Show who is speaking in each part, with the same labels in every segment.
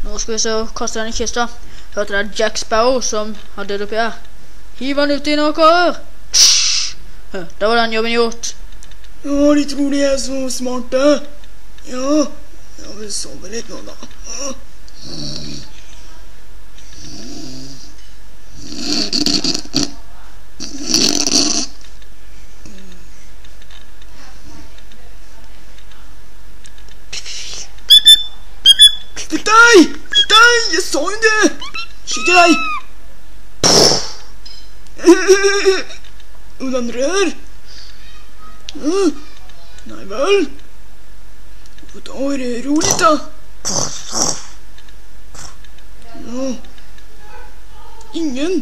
Speaker 1: Nå skal vi se og kaste den i kista. Hørte det er Jack Sparrow som har dødd oppi her. Hiv han ut i noe her. Da var den jobben gjort.
Speaker 2: Ja, de tror de er så smarte. Ja, jeg vil sove litt nå da. Flytt deg! Flytt deg! Jeg sa jo det! Skyt deg! Noen andre her? Nei vel? Få ta ro litt da. Ja. Ingen?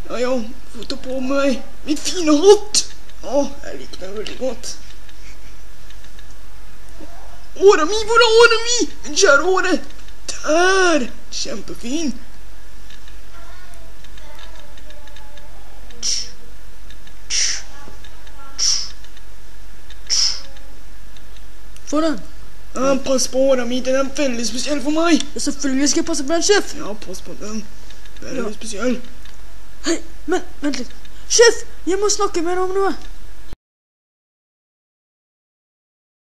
Speaker 2: Ja, få ta på meg min fine hatt. Ja, jeg liker den veldig godt. Åra mi, hvor er åra mi? Min kjære åre. Der, kjempefin.
Speaker 1: Få den.
Speaker 2: Ja, pass på åra mi, den er veldig spesiell for meg.
Speaker 1: Ja, selvfølgelig skal jeg passe på den, sjef.
Speaker 2: Ja, pass på den. Veldig spesiell.
Speaker 1: Hei, men vent litt. Sjef, jeg må snakke med deg om noe.